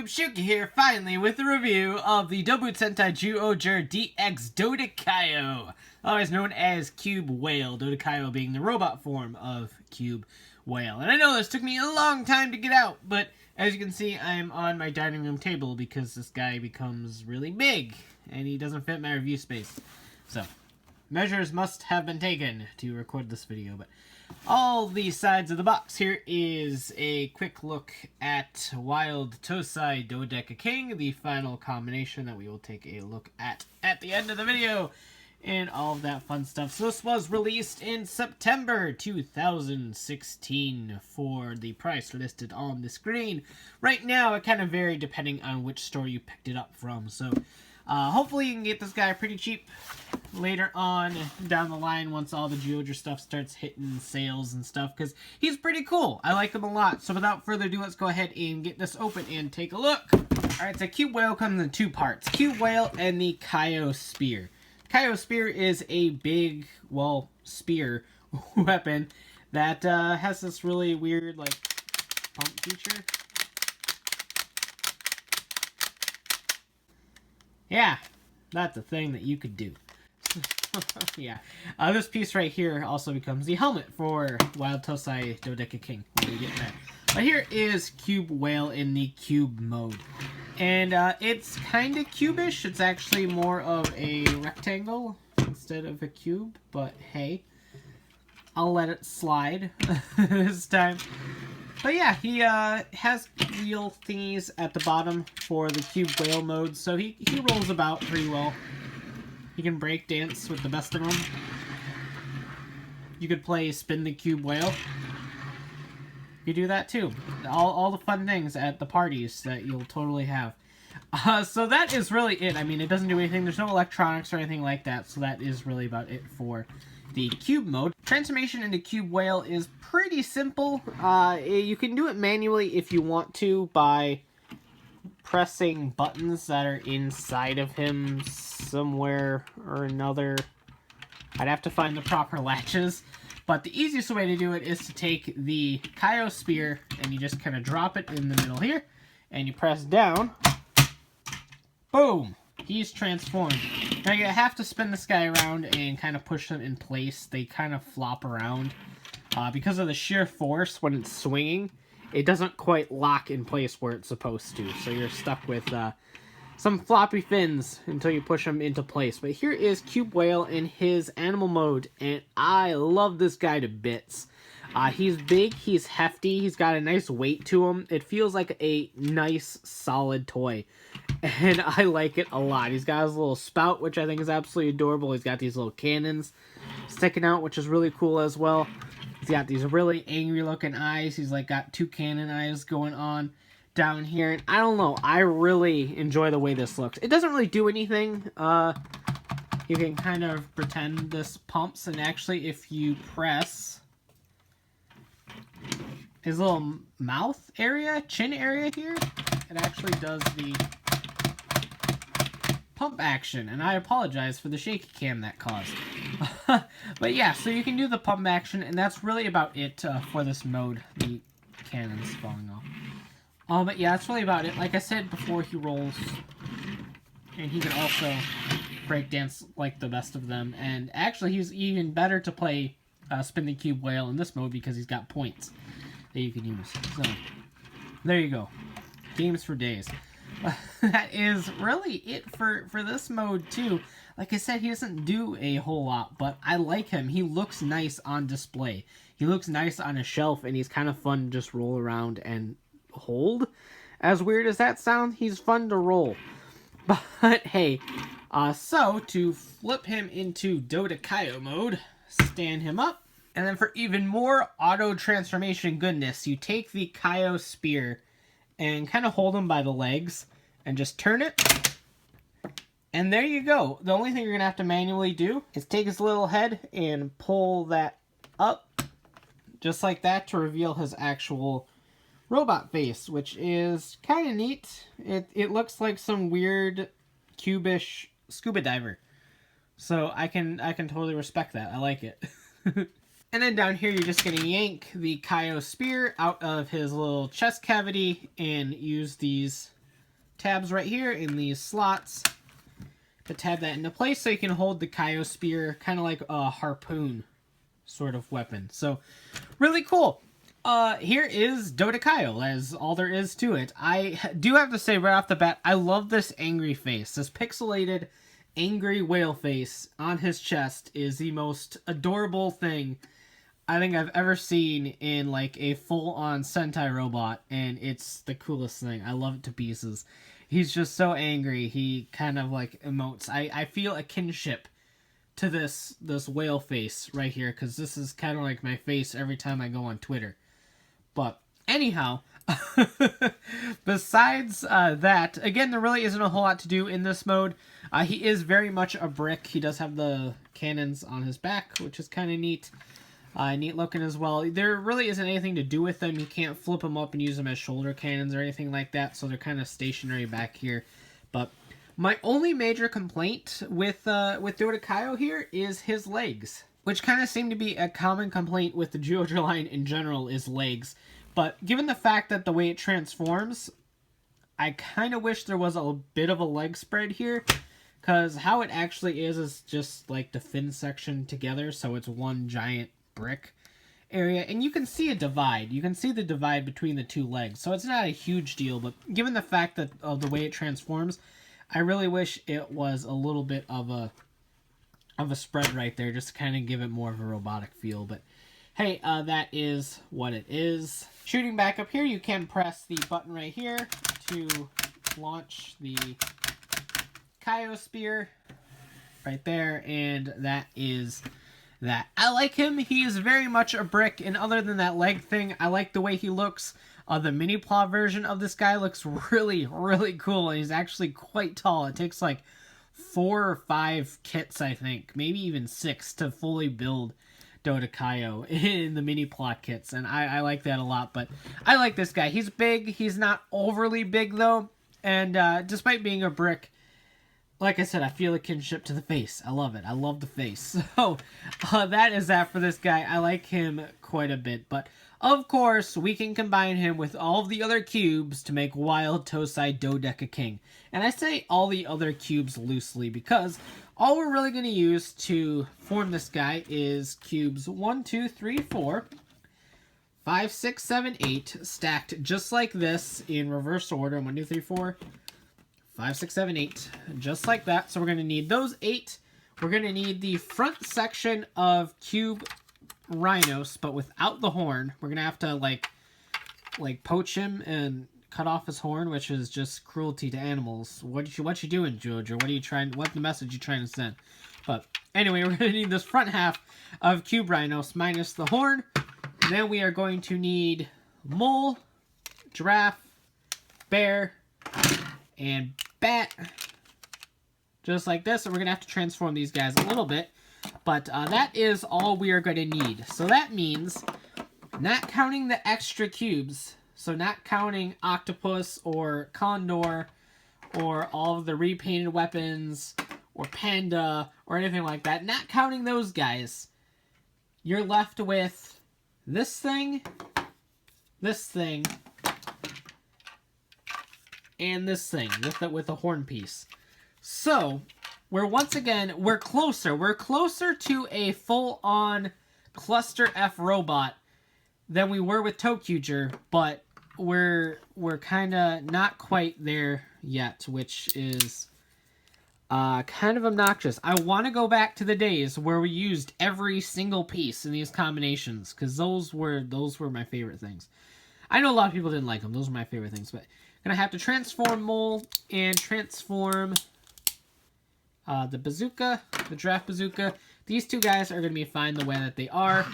Shuki here, finally, with a review of the Doubutsu Sentai Zyuohger DX Dodekai-Oh, otherwise known as Cube Whale, Dodekai-Oh being the robot form of Cube Whale. And I know this took me a long time to get out, but as you can see, I'm on my dining room table because this guy becomes really big, and he doesn't fit my review space. So, measures must have been taken to record this video, but all the sides of the box here is a quick look at Wild Tousai Dodeka King, the final combination that we will take a look at the end of the video, and all of that fun stuff. So this was released in September 2016 for the price listed on the screen. Right now, it kind of varied depending on which store you picked it up from, so hopefully you can get this guy pretty cheap later on down the line once all the Zyuohger stuff starts hitting sales and stuff, because he's pretty cool. I like him a lot. So without further ado, let's go ahead and get this open and take a look. Alright, so Cube Whale comes in two parts. Cube Whale and the Kai-Oh Spear. Kai-Oh Spear is a big, well, spear weapon that has this really weird, like, pump feature. Yeah, that's a thing that you could do. Yeah. This piece right here also becomes the helmet for Wild Tousai Dodeka King when we get that. But here is Cube Whale in the cube mode. And it's kind of cubish. It's actually more of a rectangle instead of a cube. But hey, I'll let it slide this time. But yeah, he has wheel thingies at the bottom for the Cube Whale mode, so he rolls about pretty well. You can break dance with the best of them. You could play Spin the Cube Whale. You do that too. All the fun things at the parties that you'll totally have. So that is really it. I mean, it doesn't do anything. There's no electronics or anything like that, so that is really about it for the cube mode. Transformation into Cube Whale is pretty simple. You can do it manually if you want to by pressing buttons that are inside of him somewhere or another. I'd have to find the proper latches, but the easiest way to do it is to take the Kai-Oh Spear and you just kind of drop it in the middle here, and you press down. Boom! He's transformed. Now you have to spin this guy around and kind of push them in place. They kind of flop around. Because of the sheer force when it's swinging, it doesn't quite lock in place where it's supposed to. So you're stuck with some floppy fins until you push them into place. But here is Cube Whale in his animal mode, and I love this guy to bits. He's big, he's hefty, he's got a nice weight to him. It feels like a nice, solid toy. And I like it a lot. He's got his little spout, which I think is absolutely adorable. He's got these little cannons sticking out, which is really cool as well. He's got these really angry looking eyes. He's like got two cannon eyes going on down here. And I don't know, I really enjoy the way this looks. It doesn't really do anything. You can kind of pretend this pumps, and actually if you press his little mouth area, chin area here, it actually does the pump action, and I apologize for the shaky cam that caused. But yeah, so you can do the pump action, and that's really about it for this mode. The cannon's falling off. But yeah, that's really about it. Like I said before, he rolls, and he can also break dance like the best of them. And actually, he's even better to play Spin the Cube Whale in this mode because he's got points that you can use. So there you go. Games for days. That is really it for this mode too. Like I said, he doesn't do a whole lot, but I like him. He looks nice on display. He looks nice on a shelf, and he's kind of fun to just roll around and hold. As weird as that sounds, he's fun to roll. But hey, so to flip him into Dodekai-Oh mode, stand him up, and then for even more auto transformation goodness, you take the Kai-Oh Spear and kind of hold him by the legs and just turn it. And there you go. The only thing you're going to have to manually do is take his little head and pull that up just like that to reveal his actual robot face, which is kind of neat. It looks like some weird cubish scuba diver. So I can totally respect that. I like it. And then down here, you're just going to yank the Kai-Oh Spear out of his little chest cavity and use these tabs right here in these slots to tab that into place so you can hold the Kai-Oh spear, kind of like a harpoon sort of weapon. So, really cool. Here is Dodekai-Oh, as all there is to it. I do have to say right off the bat, I love this angry face. This pixelated, angry whale face on his chest is the most adorable thing I think I've ever seen in, like, a full-on Sentai robot, and it's the coolest thing. I love it to pieces. He's just so angry, he kind of, like, emotes. I feel a kinship to this whale face right here, because this is kind of like my face every time I go on Twitter. But anyhow, besides that, again, there really isn't a whole lot to do in this mode. He is very much a brick. He does have the cannons on his back, which is kind of neat. Neat looking as well. There really isn't anything to do with them. You can't flip them up and use them as shoulder cannons or anything like that, so they're kind of stationary back here. But my only major complaint with Dodekai-Oh here is his legs, which kind of seem to be a common complaint with the Zyuohger line in general, is legs. But given the fact that the way it transforms, I kind of wish there was a bit of a leg spread here, because how it actually is just like the fin section together, so it's one giant brick area, and you can see a divide. You can see the divide between the two legs, so it's not a huge deal, but given the fact that of the way it transforms, I really wish it was a little bit of a spread right there, just to kind of give it more of a robotic feel. But hey, that is what it is. Shooting back up here, you can press the button right here to launch the Kai-Oh spear right there, and that is that. I like him. He is very much a brick, and other than that leg thing, I like the way he looks. The mini-plot version of this guy looks really, really cool, and he's actually quite tall. It takes like 4 or 5 kits, I think, maybe even 6, to fully build Dodekai-Oh in the mini-plot kits, and I like that a lot. But I like this guy. He's big. He's not overly big, though, and despite being a brick, like I said, I feel a kinship to the face. I love it. I love the face. So, that is that for this guy. I like him quite a bit. But, of course, we can combine him with all of the other cubes to make Wild Tousai Dodeka King. And I say all the other cubes loosely because all we're really going to use to form this guy is cubes 1, 2, 3, 4, 5, 6, 7, 8, stacked just like this in reverse order. 1, 2, 3, 4... 5, 6, 7, 8, just like that. So we're going to need those 8. We're going to need the front section of Cube Rhinos, but without the horn. We're going to have to, like poach him and cut off his horn, which is just cruelty to animals. What you doing, Zyuohger? What the message you trying to send? But anyway, we're going to need this front half of Cube Rhinos minus the horn. Then we are going to need mole, giraffe, bear, and bat, just like this. And we're gonna have to transform these guys a little bit, but that is all we are going to need. So that means, not counting the extra cubes, so not counting Octopus or Condor or all of the repainted weapons or Panda or anything like that, not counting those guys, you're left with this thing, and this thing with the horn piece. So we're closer to a full-on Cluster F robot than we were with Tokyuger, but we're kind of not quite there yet, which is kind of obnoxious. I want to go back to the days where we used every single piece in these combinations, because those were my favorite things. I know a lot of people didn't like them. Those were my favorite things, but gonna have to transform Mole and transform the bazooka, the draft bazooka. These two guys are gonna be fine the way that they are.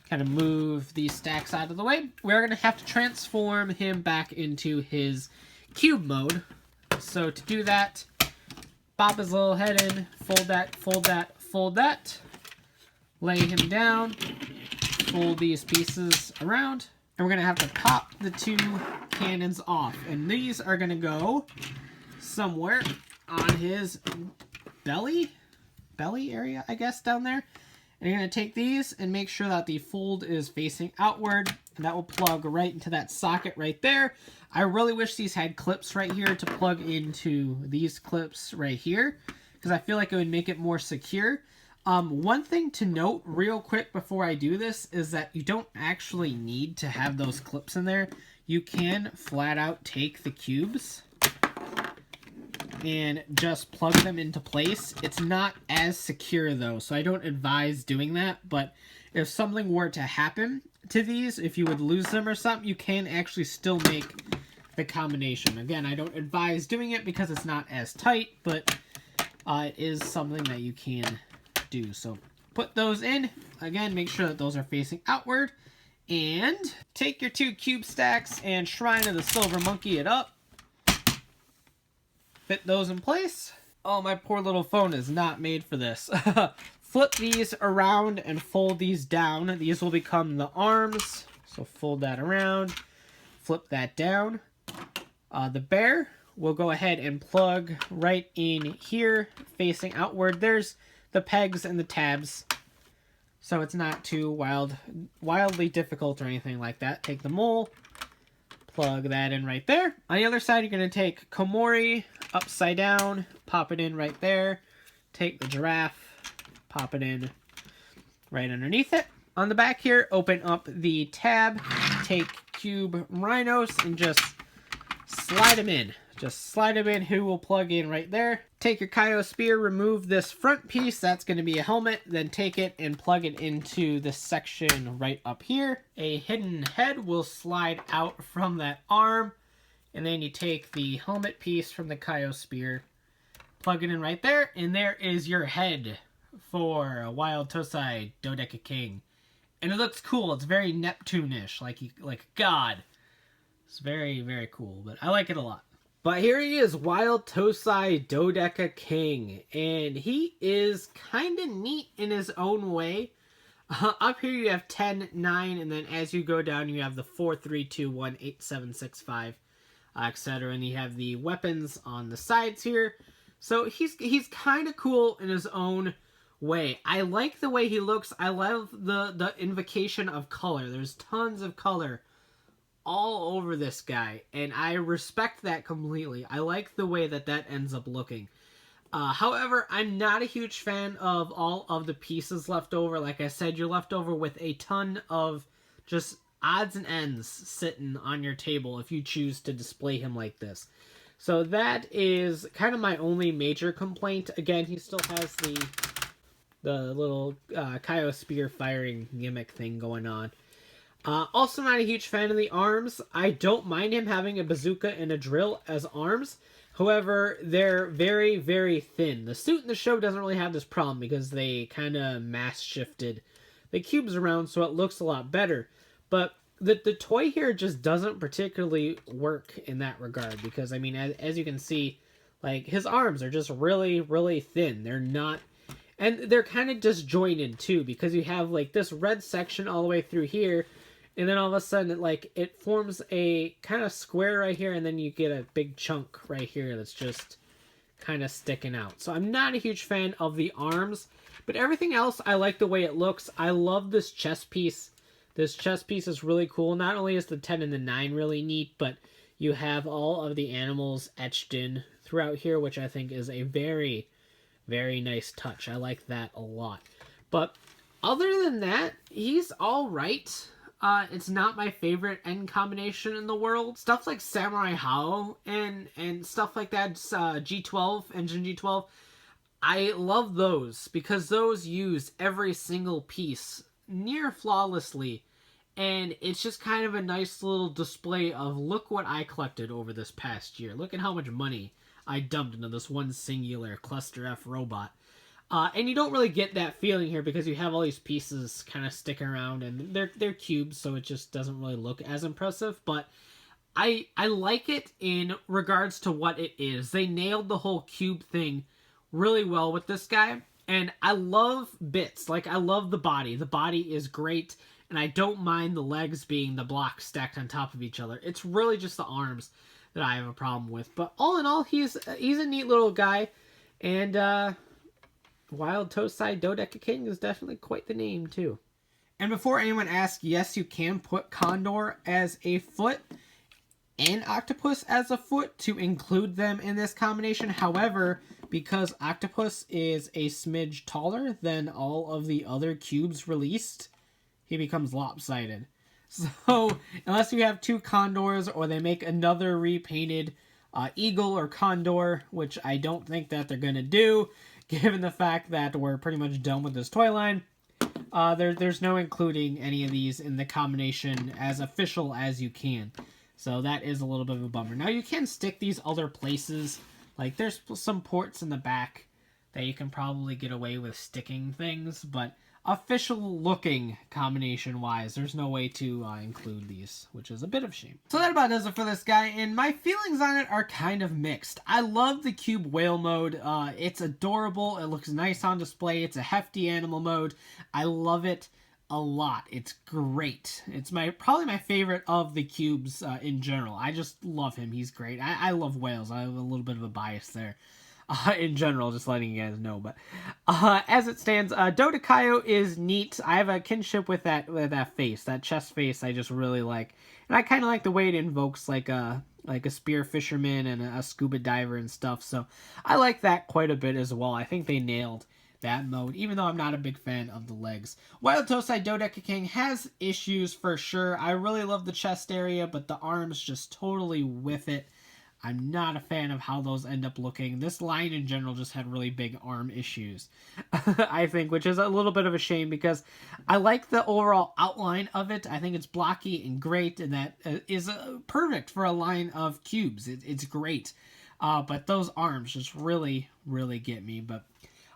Kind of move these stacks out of the way. We're gonna have to transform him back into his cube mode. So to do that, pop his little head in, fold that, fold that, fold that, lay him down, fold these pieces around. And we're going to have to pop the 2 cannons off. And these are going to go somewhere on his belly area, I guess, down there. And you're going to take these and make sure that the fold is facing outward, and that will plug right into that socket right there. I really wish these had clips right here to plug into these clips right here, because I feel like it would make it more secure. One thing to note real quick before I do this is that you don't actually need to have those clips in there. You can flat out take the cubes and just plug them into place. It's not as secure though, so I don't advise doing that, but if something were to happen to these, if you would lose them or something, you can actually still make the combination. Again, I don't advise doing it because it's not as tight, but it is something that you can do. So put those in. Again, make sure that those are facing outward, and take your 2 cube stacks and Shrine of the Silver Monkey it up. Fit those in place. Oh, my poor little phone is not made for this. Flip these around and fold these down. These will become the arms. So fold that around, flip that down. The bear will go ahead and plug right in here, facing outward. There's the pegs and the tabs, so it's not too wildly difficult or anything like that. Take the mole, plug that in right there. On the other side, you're going to take Komori upside down, pop it in right there. Take the giraffe, pop it in right underneath it. On the back here, open up the tab, take cube rhinos and just slide them in. Just slide them in, who will plug in right there. Take your Kai-Oh spear, remove this front piece, that's going to be a helmet, then take it and plug it into this section right up here. A hidden head will slide out from that arm, and then you take the helmet piece from the Kai-Oh spear, plug it in right there, and there is your head for a Wild Tousai Dodeka King. And it looks cool, it's very Neptune-ish, like God. It's very, very cool, but I like it a lot. But here he is, Wild Tousai Dodeka King, and he is kind of neat in his own way. Up here you have 10, 9, and then as you go down you have the 4, 3, 2, 1, 8, 7, 6, 5, etc. And you have the weapons on the sides here. So he's kind of cool in his own way. I like the way he looks. I love the invocation of color. There's tons of color all over this guy, and I respect that completely. I like the way that ends up looking. However, I'm not a huge fan of all of the pieces left over. Like I said, you're left over with a ton of just odds and ends sitting on your table if you choose to display him like this. So that is kind of my only major complaint. Again, he still has the little Kai-Oh spear firing gimmick thing going on. Also not a huge fan of the arms. I don't mind him having a bazooka and a drill as arms. However, they're very, very thin. The suit in the show doesn't really have this problem because they kind of mass shifted the cubes around so it looks a lot better. But the toy here just doesn't particularly work in that regard because, I mean, as you can see, like, his arms are just really, really thin. They're not... And they're kind of disjointed, too, because you have, like, this red section all the way through here, and then all of a sudden, it forms a kind of square right here, and then you get a big chunk right here that's just kind of sticking out. So I'm not a huge fan of the arms, but everything else, I like the way it looks. I love this chest piece. This chest piece is really cool. Not only is the 10 and the 9 really neat, but you have all of the animals etched in throughout here, which I think is a very, very nice touch. I like that a lot. But other than that, he's all right. It's not my favorite end combination in the world. Stuff like Samurai Hao and stuff like that, G12, Engine G12, I love those because those use every single piece near flawlessly, and it's just kind of a nice little display of look what I collected over this past year. Look at how much money I dumped into this one singular Cluster F robot. And you don't really get that feeling here because you have all these pieces kind of sticking around, and they're cubes, so it just doesn't really look as impressive. But I like it in regards to what it is. They nailed the whole cube thing really well with this guy, and I love bits. Like, I love the body. The body is great, and I don't mind the legs being the blocks stacked on top of each other. It's really just the arms that I have a problem with. But all in all, he's a neat little guy, and Wild Tousai Dodeka King is definitely quite the name, too. And before anyone asks, yes, you can put Condor as a foot and Octopus as a foot to include them in this combination. However, because Octopus is a smidge taller than all of the other cubes released, he becomes lopsided. So, unless you have two Condors or they make another repainted Eagle or Condor, which I don't think that they're going to do, given the fact that we're pretty much done with this toy line, there's no including any of these in the combination as official as you can. So that is a little bit of a bummer. Now, you can stick these other places. Like, there's some ports in the back that you can probably get away with sticking things, but official looking combination wise, there's no way to include these, which is a bit of a shame. So that about does it for this guy, and my feelings on it are kind of mixed. I love the Cube Whale mode. It's adorable. It looks nice on display. It's a hefty animal mode. I love it a lot. It's great. It's probably my favorite of the cubes in general. I just love him. He's great. I love whales. I have a little bit of a bias there. In general, just letting you guys know. But as it stands, Dodekai-Oh is neat. I have a kinship with that face, that chest face. I just really like, and I kind of like the way it invokes like a spear fisherman and a scuba diver and stuff. So I like that quite a bit as well. I think they nailed that mode, even though I'm not a big fan of the legs. Wild Tousai Dodeka King has issues for sure. I really love the chest area, but the arms just totally whiff it. I'm not a fan of how those end up looking. This line in general just had really big arm issues, I think, which is a little bit of a shame because I like the overall outline of it. I think it's blocky and great, and that is perfect for a line of cubes. It's great, but those arms just really, really get me. But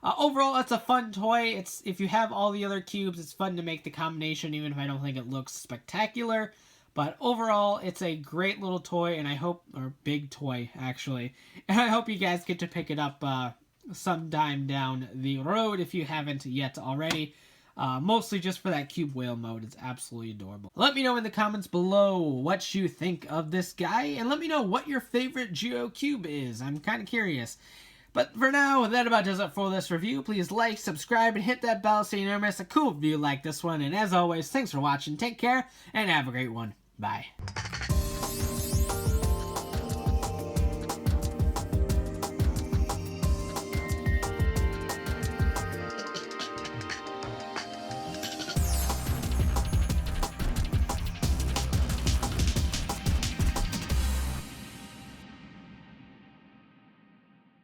overall, it's a fun toy. If you have all the other cubes, it's fun to make the combination, even if I don't think it looks spectacular. But overall, it's a great little toy, and I hope, or big toy, actually, and I hope you guys get to pick it up sometime down the road if you haven't yet already. Mostly just for that Cube Whale mode. It's absolutely adorable. Let me know in the comments below what you think of this guy, and let me know what your favorite Zyuoh Cube is. I'm kind of curious. But for now, that about does it for this review. Please like, subscribe, and hit that bell so you never miss a cool review like this one. And as always, thanks for watching, take care, and have a great one. Bye.